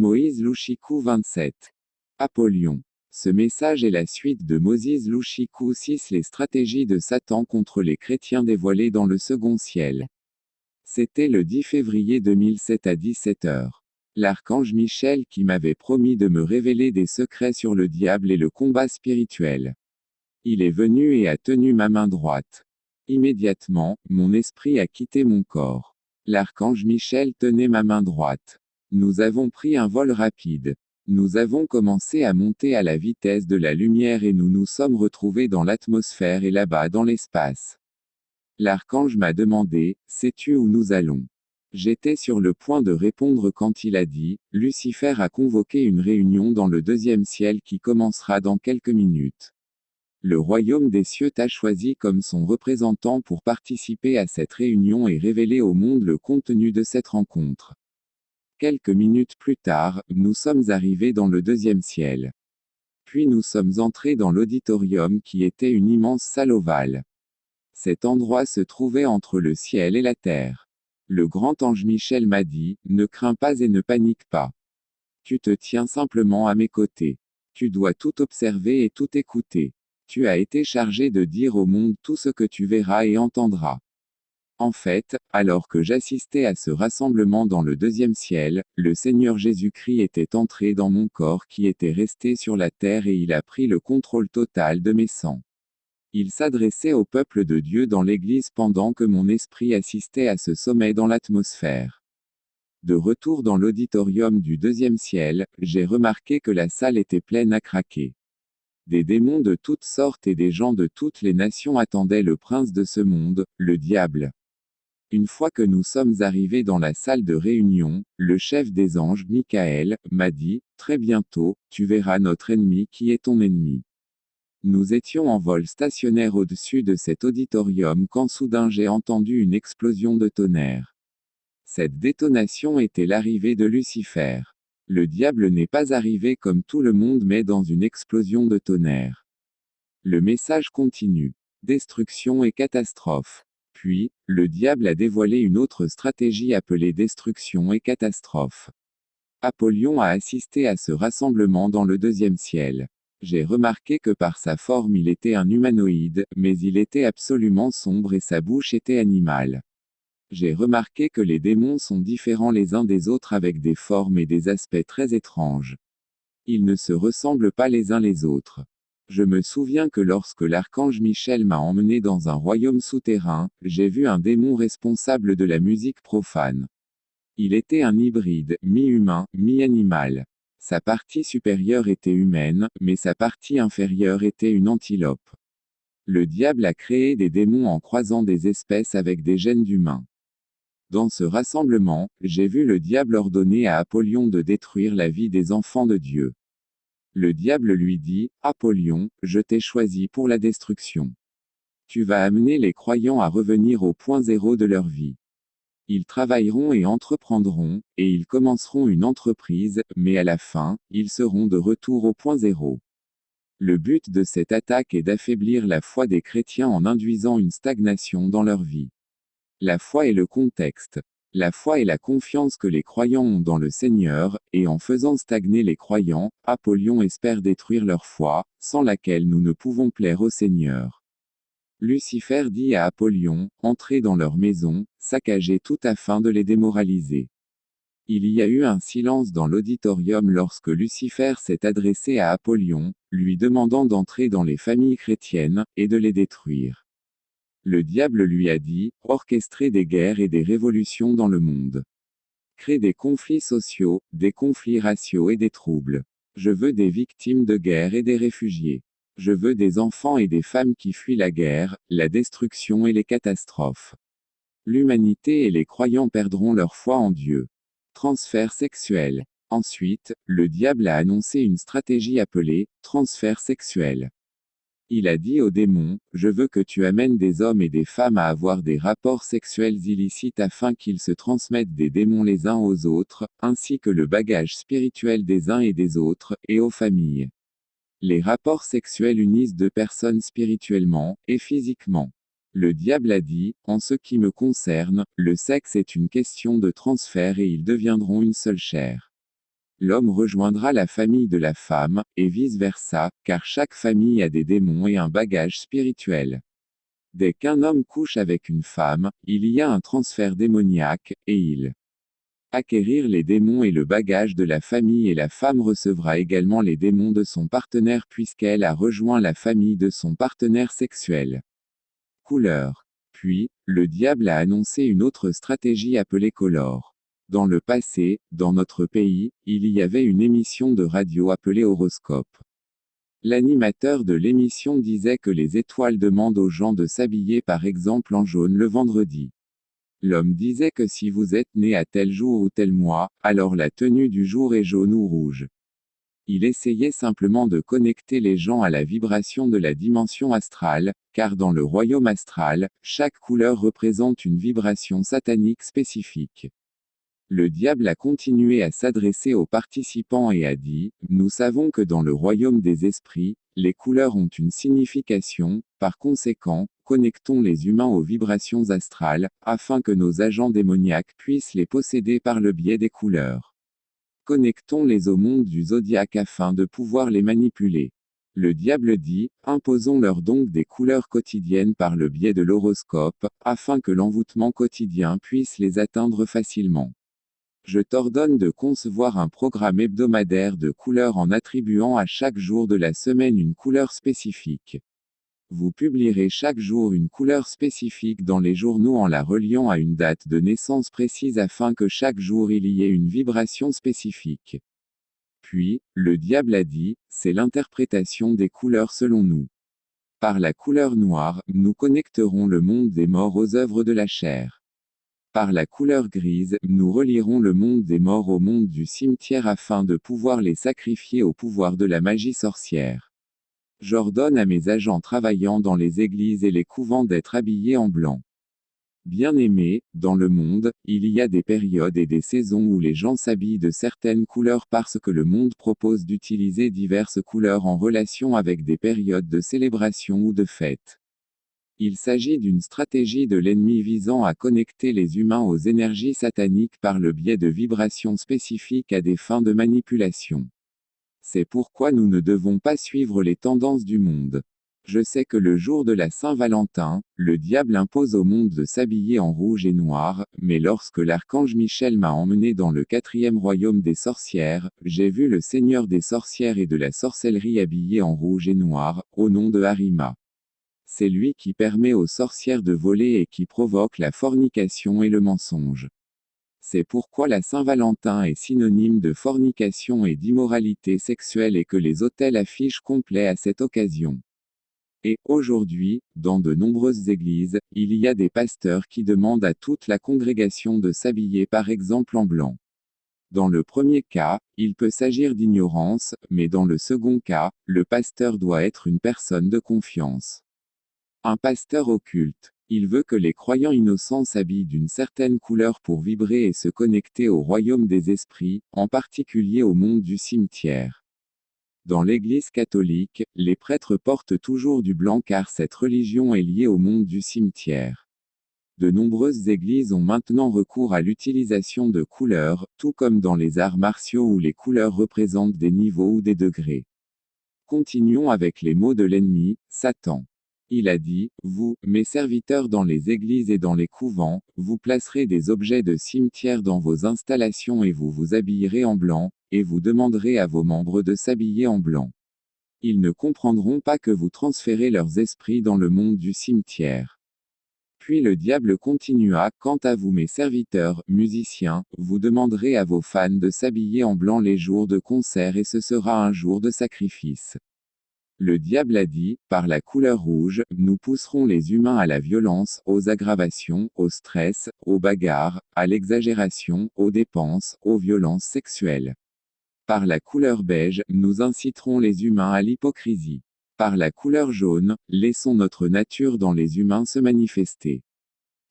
Moïse Louchikou 27. Apollyon. Ce message est la suite de Moïse Louchikou 6 Les stratégies de Satan contre les chrétiens dévoilées dans le second ciel. C'était le 10 février 2007 à 17h. L'archange Michel qui m'avait promis de me révéler des secrets sur le diable et le combat spirituel. Il est venu et a tenu ma main droite. Immédiatement, mon esprit a quitté mon corps. L'archange Michel tenait ma main droite. Nous avons pris un vol rapide. Nous avons commencé à monter à la vitesse de la lumière et nous nous sommes retrouvés dans l'atmosphère et là-bas dans l'espace. L'archange m'a demandé, sais-tu où nous allons? J'étais sur le point de répondre quand il a dit, Lucifer a convoqué une réunion dans le deuxième ciel qui commencera dans quelques minutes. Le royaume des cieux t'a choisi comme son représentant pour participer à cette réunion et révéler au monde le contenu de cette rencontre. Quelques minutes plus tard, nous sommes arrivés dans le deuxième ciel. Puis nous sommes entrés dans l'auditorium qui était une immense salle ovale. Cet endroit se trouvait entre le ciel et la terre. Le grand ange Michel m'a dit, ne crains pas et ne panique pas. Tu te tiens simplement à mes côtés. Tu dois tout observer et tout écouter. Tu as été chargé de dire au monde tout ce que tu verras et entendras. En fait, alors que j'assistais à ce rassemblement dans le deuxième ciel, le Seigneur Jésus-Christ était entré dans mon corps qui était resté sur la terre et il a pris le contrôle total de mes sangs. Il s'adressait au peuple de Dieu dans l'Église pendant que mon esprit assistait à ce sommet dans l'atmosphère. De retour dans l'auditorium du deuxième ciel, j'ai remarqué que la salle était pleine à craquer. Des démons de toutes sortes et des gens de toutes les nations attendaient le prince de ce monde, le diable. Une fois que nous sommes arrivés dans la salle de réunion, le chef des anges, Michael, m'a dit, très bientôt, tu verras notre ennemi qui est ton ennemi. Nous étions en vol stationnaire au-dessus de cet auditorium quand soudain j'ai entendu une explosion de tonnerre. Cette détonation était l'arrivée de Lucifer. Le diable n'est pas arrivé comme tout le monde mais dans une explosion de tonnerre. Le message continue. Destruction et catastrophe. Puis, le diable a dévoilé une autre stratégie appelée destruction et catastrophe. Apollyon a assisté à ce rassemblement dans le deuxième ciel. J'ai remarqué que par sa forme il était un humanoïde, mais il était absolument sombre et sa bouche était animale. J'ai remarqué que les démons sont différents les uns des autres avec des formes et des aspects très étranges. Ils ne se ressemblent pas les uns les autres. Je me souviens que lorsque l'archange Michel m'a emmené dans un royaume souterrain, j'ai vu un démon responsable de la musique profane. Il était un hybride, mi-humain, mi-animal. Sa partie supérieure était humaine, mais sa partie inférieure était une antilope. Le diable a créé des démons en croisant des espèces avec des gènes d'humains. Dans ce rassemblement, j'ai vu le diable ordonner à Apollyon de détruire la vie des enfants de Dieu. Le diable lui dit, Apollyon, je t'ai choisi pour la destruction. Tu vas amener les croyants à revenir au point zéro de leur vie. Ils travailleront et entreprendront, et ils commenceront une entreprise, mais à la fin, ils seront de retour au point zéro. Le but de cette attaque est d'affaiblir la foi des chrétiens en induisant une stagnation dans leur vie. La foi est le contexte. La foi est la confiance que les croyants ont dans le Seigneur, et en faisant stagner les croyants, Apollyon espère détruire leur foi, sans laquelle nous ne pouvons plaire au Seigneur. Lucifer dit à Apollyon, entrez dans leur maison, saccagez tout afin de les démoraliser. Il y a eu un silence dans l'auditorium lorsque Lucifer s'est adressé à Apollyon, lui demandant d'entrer dans les familles chrétiennes, et de les détruire. Le diable lui a dit, orchestrez des guerres et des révolutions dans le monde. Crée des conflits sociaux, des conflits raciaux et des troubles. Je veux des victimes de guerre et des réfugiés. Je veux des enfants et des femmes qui fuient la guerre, la destruction et les catastrophes. L'humanité et les croyants perdront leur foi en Dieu. Transfert sexuel. Ensuite, le diable a annoncé une stratégie appelée « transfert sexuel ». Il a dit aux démons, je veux que tu amènes des hommes et des femmes à avoir des rapports sexuels illicites afin qu'ils se transmettent des démons les uns aux autres, ainsi que le bagage spirituel des uns et des autres, et aux familles. Les rapports sexuels unissent deux personnes spirituellement, et physiquement. Le diable a dit, en ce qui me concerne, le sexe est une question de transfert et ils deviendront une seule chair. L'homme rejoindra la famille de la femme, et vice-versa, car chaque famille a des démons et un bagage spirituel. Dès qu'un homme couche avec une femme, il y a un transfert démoniaque, et il acquérir les démons et le bagage de la famille, et la femme recevra également les démons de son partenaire puisqu'elle a rejoint la famille de son partenaire sexuel. Couleur. Puis, le diable a annoncé une autre stratégie appelée color. Dans le passé, dans notre pays, il y avait une émission de radio appelée Horoscope. L'animateur de l'émission disait que les étoiles demandent aux gens de s'habiller par exemple en jaune le vendredi. L'homme disait que si vous êtes né à tel jour ou tel mois, alors la tenue du jour est jaune ou rouge. Il essayait simplement de connecter les gens à la vibration de la dimension astrale, car dans le royaume astral, chaque couleur représente une vibration satanique spécifique. Le diable a continué à s'adresser aux participants et a dit, « Nous savons que dans le royaume des esprits, les couleurs ont une signification, par conséquent, connectons les humains aux vibrations astrales, afin que nos agents démoniaques puissent les posséder par le biais des couleurs. Connectons-les au monde du zodiaque afin de pouvoir les manipuler. » Le diable dit, imposons-leur donc des couleurs quotidiennes par le biais de l'horoscope, afin que l'envoûtement quotidien puisse les atteindre facilement. Je t'ordonne de concevoir un programme hebdomadaire de couleurs en attribuant à chaque jour de la semaine une couleur spécifique. Vous publierez chaque jour une couleur spécifique dans les journaux en la reliant à une date de naissance précise afin que chaque jour il y ait une vibration spécifique. Puis, le diable a dit, c'est l'interprétation des couleurs selon nous. Par la couleur noire, nous connecterons le monde des morts aux œuvres de la chair. Par la couleur grise, nous relierons le monde des morts au monde du cimetière afin de pouvoir les sacrifier au pouvoir de la magie sorcière. J'ordonne à mes agents travaillant dans les églises et les couvents d'être habillés en blanc. Bien-aimés, dans le monde, il y a des périodes et des saisons où les gens s'habillent de certaines couleurs parce que le monde propose d'utiliser diverses couleurs en relation avec des périodes de célébration ou de fête. Il s'agit d'une stratégie de l'ennemi visant à connecter les humains aux énergies sataniques par le biais de vibrations spécifiques à des fins de manipulation. C'est pourquoi nous ne devons pas suivre les tendances du monde. Je sais que le jour de la Saint-Valentin, le diable impose au monde de s'habiller en rouge et noir, mais lorsque l'archange Michel m'a emmené dans le 4e royaume des sorcières, j'ai vu le seigneur des sorcières et de la sorcellerie habillé en rouge et noir, au nom de Harima. C'est lui qui permet aux sorcières de voler et qui provoque la fornication et le mensonge. C'est pourquoi la Saint-Valentin est synonyme de fornication et d'immoralité sexuelle et que les autels affichent complet à cette occasion. Et, aujourd'hui, dans de nombreuses églises, il y a des pasteurs qui demandent à toute la congrégation de s'habiller par exemple en blanc. Dans le premier cas, il peut s'agir d'ignorance, mais dans le second cas, le pasteur doit être une personne de confiance. Un pasteur occulte. Il veut que les croyants innocents s'habillent d'une certaine couleur pour vibrer et se connecter au royaume des esprits, en particulier au monde du cimetière. Dans l'Église catholique, les prêtres portent toujours du blanc car cette religion est liée au monde du cimetière. De nombreuses églises ont maintenant recours à l'utilisation de couleurs, tout comme dans les arts martiaux où les couleurs représentent des niveaux ou des degrés. Continuons avec les mots de l'ennemi, Satan. Il a dit, vous, mes serviteurs dans les églises et dans les couvents, vous placerez des objets de cimetière dans vos installations et vous vous habillerez en blanc, et vous demanderez à vos membres de s'habiller en blanc. Ils ne comprendront pas que vous transférez leurs esprits dans le monde du cimetière. Puis le diable continua, quant à vous mes serviteurs, musiciens, vous demanderez à vos fans de s'habiller en blanc les jours de concert et ce sera un jour de sacrifice. Le diable a dit, par la couleur rouge, nous pousserons les humains à la violence, aux aggravations, au stress, aux bagarres, à l'exagération, aux dépenses, aux violences sexuelles. Par la couleur beige, nous inciterons les humains à l'hypocrisie. Par la couleur jaune, laissons notre nature dans les humains se manifester.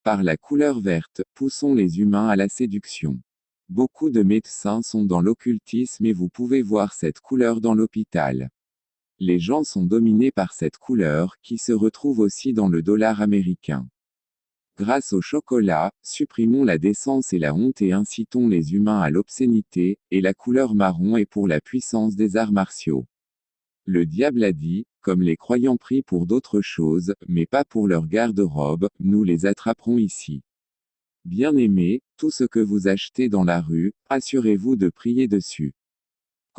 Par la couleur verte, poussons les humains à la séduction. Beaucoup de médecins sont dans l'occultisme et vous pouvez voir cette couleur dans l'hôpital. Les gens sont dominés par cette couleur, qui se retrouve aussi dans le dollar américain. Grâce au chocolat, supprimons la décence et la honte et incitons les humains à l'obscénité, et la couleur marron est pour la puissance des arts martiaux. Le diable a dit, comme les croyants prient pour d'autres choses, mais pas pour leur garde-robe, nous les attraperons ici. Bien-aimés, tout ce que vous achetez dans la rue, assurez-vous de prier dessus.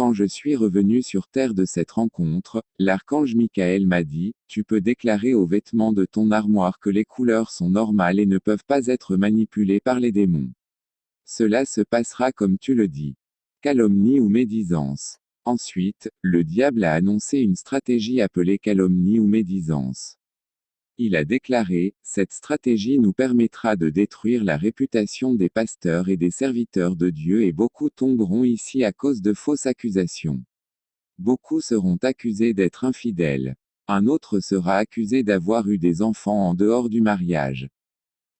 Quand je suis revenu sur terre de cette rencontre, l'archange Michael m'a dit, tu peux déclarer aux vêtements de ton armoire que les couleurs sont normales et ne peuvent pas être manipulées par les démons. Cela se passera comme tu le dis. Calomnie ou médisance. Ensuite, le diable a annoncé une stratégie appelée calomnie ou médisance. Il a déclaré, cette stratégie nous permettra de détruire la réputation des pasteurs et des serviteurs de Dieu et beaucoup tomberont ici à cause de fausses accusations. Beaucoup seront accusés d'être infidèles. Un autre sera accusé d'avoir eu des enfants en dehors du mariage.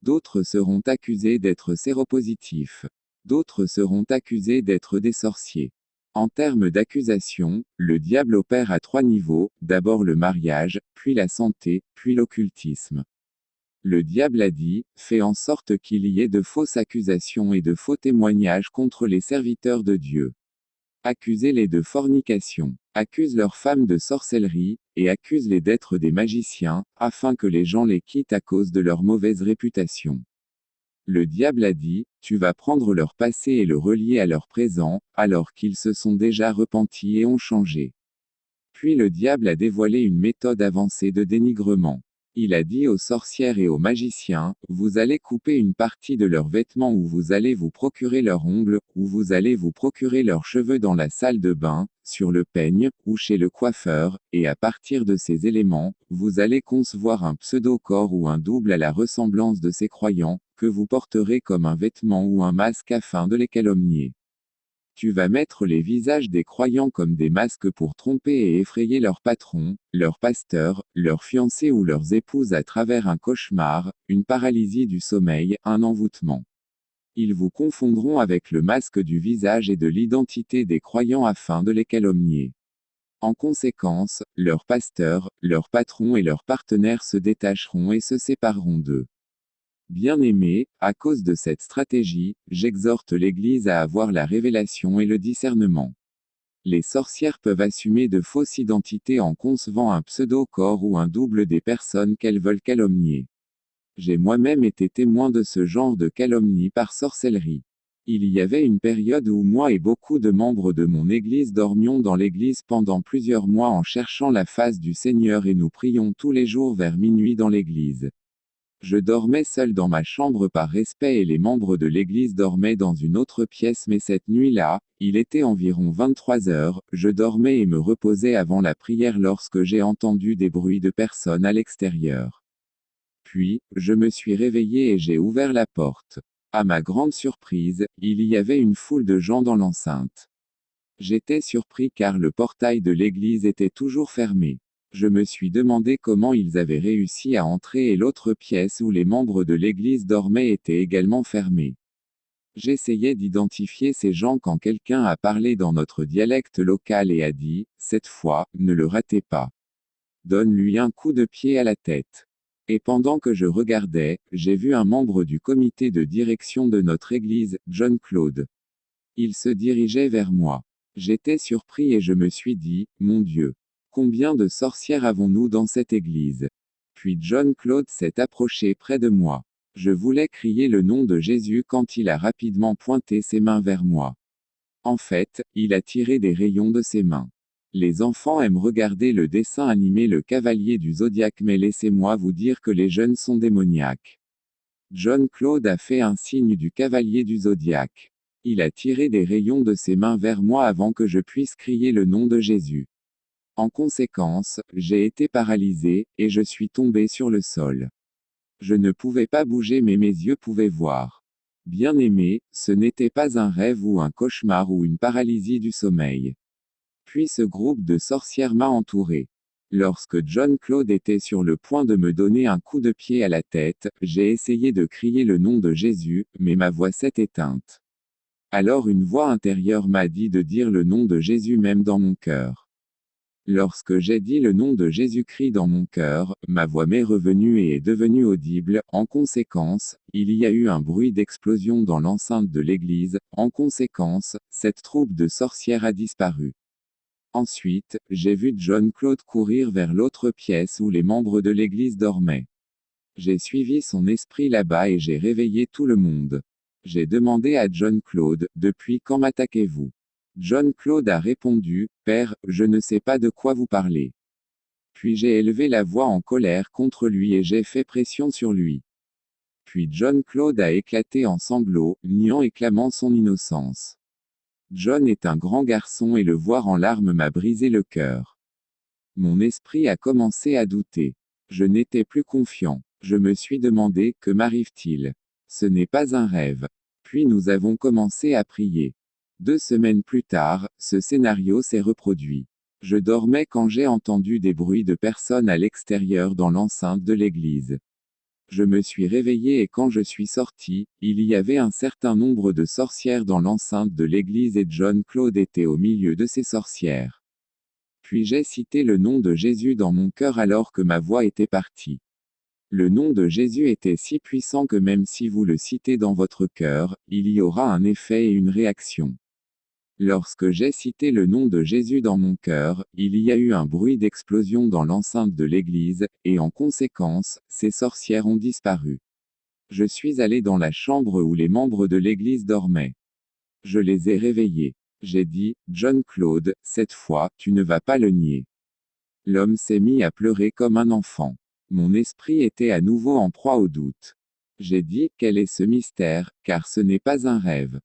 D'autres seront accusés d'être séropositifs. D'autres seront accusés d'être des sorciers. En termes d'accusation, le diable opère à 3 niveaux, d'abord le mariage, puis la santé, puis l'occultisme. Le diable a dit, fais en sorte qu'il y ait de fausses accusations et de faux témoignages contre les serviteurs de Dieu. Accusez-les de fornication, accuse leurs femmes de sorcellerie, et accuse-les d'être des magiciens, afin que les gens les quittent à cause de leur mauvaise réputation. Le diable a dit, tu vas prendre leur passé et le relier à leur présent, alors qu'ils se sont déjà repentis et ont changé. Puis le diable a dévoilé une méthode avancée de dénigrement. Il a dit aux sorcières et aux magiciens, vous allez couper une partie de leurs vêtements ou vous allez vous procurer leurs ongles, ou vous allez vous procurer leurs cheveux dans la salle de bain, sur le peigne, ou chez le coiffeur, et à partir de ces éléments, vous allez concevoir un pseudo-corps ou un double à la ressemblance de ces croyants, que vous porterez comme un vêtement ou un masque afin de les calomnier. Tu vas mettre les visages des croyants comme des masques pour tromper et effrayer leurs patrons, leurs pasteurs, leurs fiancés ou leurs épouses à travers un cauchemar, une paralysie du sommeil, un envoûtement. Ils vous confondront avec le masque du visage et de l'identité des croyants afin de les calomnier. En conséquence, leurs pasteurs, leurs patrons et leurs partenaires se détacheront et se sépareront d'eux. Bien-aimés, à cause de cette stratégie, j'exhorte l'Église à avoir la révélation et le discernement. Les sorcières peuvent assumer de fausses identités en concevant un pseudo-corps ou un double des personnes qu'elles veulent calomnier. J'ai moi-même été témoin de ce genre de calomnie par sorcellerie. Il y avait une période où moi et beaucoup de membres de mon Église dormions dans l'Église pendant plusieurs mois en cherchant la face du Seigneur et nous prions tous les jours vers minuit dans l'Église. Je dormais seul dans ma chambre par respect et les membres de l'église dormaient dans une autre pièce mais cette nuit-là, il était environ 23 heures, je dormais et me reposais avant la prière lorsque j'ai entendu des bruits de personnes à l'extérieur. Puis, je me suis réveillé et j'ai ouvert la porte. À ma grande surprise, il y avait une foule de gens dans l'enceinte. J'étais surpris car le portail de l'église était toujours fermé. Je me suis demandé comment ils avaient réussi à entrer et l'autre pièce où les membres de l'église dormaient était également fermée. J'essayais d'identifier ces gens quand quelqu'un a parlé dans notre dialecte local et a dit, cette fois, ne le ratez pas. Donne-lui un coup de pied à la tête. Et pendant que je regardais, j'ai vu un membre du comité de direction de notre église, John Claude. Il se dirigeait vers moi. J'étais surpris et je me suis dit, mon Dieu. Combien de sorcières avons-nous dans cette église? Puis John Claude s'est approché près de moi. Je voulais crier le nom de Jésus quand il a rapidement pointé ses mains vers moi. En fait, il a tiré des rayons de ses mains. Les enfants aiment regarder le dessin animé Le Cavalier du Zodiaque mais laissez-moi vous dire que les jeunes sont démoniaques. John Claude a fait un signe du Cavalier du Zodiaque. Il a tiré des rayons de ses mains vers moi avant que je puisse crier le nom de Jésus. En conséquence, j'ai été paralysé, et je suis tombé sur le sol. Je ne pouvais pas bouger mais mes yeux pouvaient voir. Bien-aimé, ce n'était pas un rêve ou un cauchemar ou une paralysie du sommeil. Puis ce groupe de sorcières m'a entouré. Lorsque John Claude était sur le point de me donner un coup de pied à la tête, j'ai essayé de crier le nom de Jésus, mais ma voix s'est éteinte. Alors une voix intérieure m'a dit de dire le nom de Jésus même dans mon cœur. Lorsque j'ai dit le nom de Jésus-Christ dans mon cœur, ma voix m'est revenue et est devenue audible. En conséquence, il y a eu un bruit d'explosion dans l'enceinte de l'église. En conséquence, cette troupe de sorcières a disparu. Ensuite, j'ai vu John Claude courir vers l'autre pièce où les membres de l'église dormaient. J'ai suivi son esprit là-bas et j'ai réveillé tout le monde. J'ai demandé à John Claude, depuis quand m'attaquez-vous? John Claude a répondu, Père, je ne sais pas de quoi vous parlez. Puis j'ai élevé la voix en colère contre lui et j'ai fait pression sur lui. Puis John Claude a éclaté en sanglots, niant et clamant son innocence. John est un grand garçon et le voir en larmes m'a brisé le cœur. Mon esprit a commencé à douter. Je n'étais plus confiant. Je me suis demandé, que m'arrive-t-il? Ce n'est pas un rêve. Puis nous avons commencé à prier. 2 semaines plus tard, ce scénario s'est reproduit. Je dormais quand j'ai entendu des bruits de personnes à l'extérieur dans l'enceinte de l'église. Je me suis réveillé et quand je suis sorti, il y avait un certain nombre de sorcières dans l'enceinte de l'église et John Claude était au milieu de ces sorcières. Puis j'ai cité le nom de Jésus dans mon cœur alors que ma voix était partie. Le nom de Jésus était si puissant que même si vous le citez dans votre cœur, il y aura un effet et une réaction. Lorsque j'ai cité le nom de Jésus dans mon cœur, il y a eu un bruit d'explosion dans l'enceinte de l'église, et en conséquence, ces sorcières ont disparu. Je suis allé dans la chambre où les membres de l'église dormaient. Je les ai réveillés. J'ai dit, John Claude, cette fois, tu ne vas pas le nier. L'homme s'est mis à pleurer comme un enfant. Mon esprit était à nouveau en proie au doute. J'ai dit, quel est ce mystère, car ce n'est pas un rêve.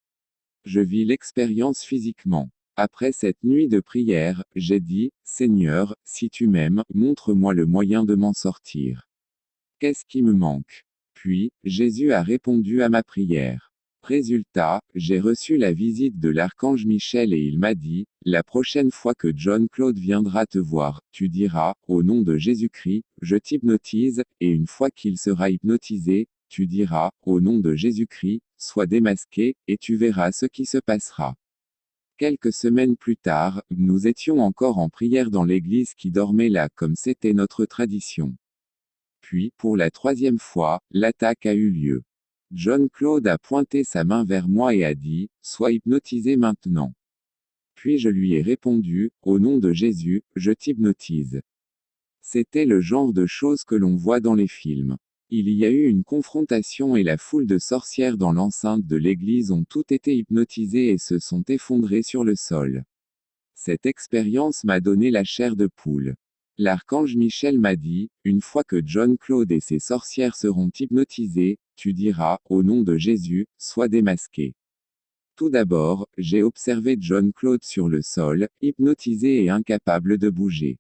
Je vis l'expérience physiquement. Après cette nuit de prière, j'ai dit, Seigneur, si tu m'aimes, montre-moi le moyen de m'en sortir. Qu'est-ce qui me manque? Puis, Jésus a répondu à ma prière. Résultat, j'ai reçu la visite de l'archange Michel et il m'a dit, la prochaine fois que John Claude viendra te voir, tu diras, au nom de Jésus-Christ, je t'hypnotise, et une fois qu'il sera hypnotisé, tu diras, au nom de Jésus-Christ, sois démasqué, et tu verras ce qui se passera. Quelques semaines plus tard, nous étions encore en prière dans l'église qui dormait là comme c'était notre tradition. Puis, pour la 3e fois, l'attaque a eu lieu. John Claude a pointé sa main vers moi et a dit, sois hypnotisé maintenant. Puis je lui ai répondu, au nom de Jésus, je t'hypnotise. C'était le genre de choses que l'on voit dans les films. Il y a eu une confrontation et la foule de sorcières dans l'enceinte de l'église ont toutes été hypnotisées et se sont effondrées sur le sol. Cette expérience m'a donné la chair de poule. L'archange Michel m'a dit, une fois que John Claude et ses sorcières seront hypnotisées, tu diras, au nom de Jésus, sois démasqué. Tout d'abord, j'ai observé John Claude sur le sol, hypnotisé et incapable de bouger.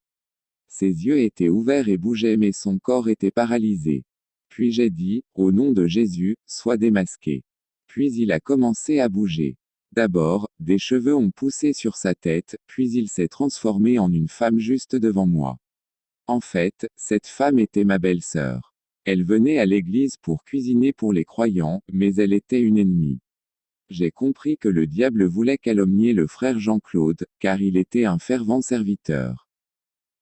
Ses yeux étaient ouverts et bougeaient mais son corps était paralysé. Puis j'ai dit, au nom de Jésus, sois démasqué. Puis il a commencé à bouger. D'abord, des cheveux ont poussé sur sa tête, puis il s'est transformé en une femme juste devant moi. En fait, cette femme était ma belle-sœur. Elle venait à l'église pour cuisiner pour les croyants, mais elle était une ennemie. J'ai compris que le diable voulait calomnier le frère Jean-Claude, car il était un fervent serviteur.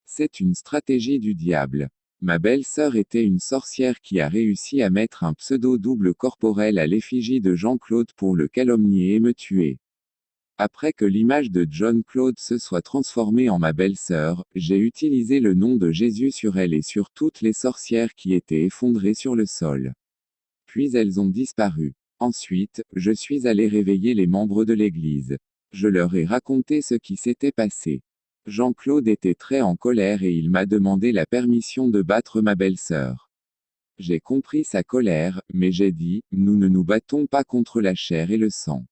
C'est une stratégie du diable. Ma belle-sœur était une sorcière qui a réussi à mettre un pseudo-double corporel à l'effigie de Jean-Claude pour le calomnier et me tuer. Après que l'image de John Claude se soit transformée en ma belle-sœur, j'ai utilisé le nom de Jésus sur elle et sur toutes les sorcières qui étaient effondrées sur le sol. Puis elles ont disparu. Ensuite, je suis allé réveiller les membres de l'église. Je leur ai raconté ce qui s'était passé. Jean-Claude était très en colère et il m'a demandé la permission de battre ma belle-sœur. J'ai compris sa colère, mais j'ai dit, nous ne nous battons pas contre la chair et le sang.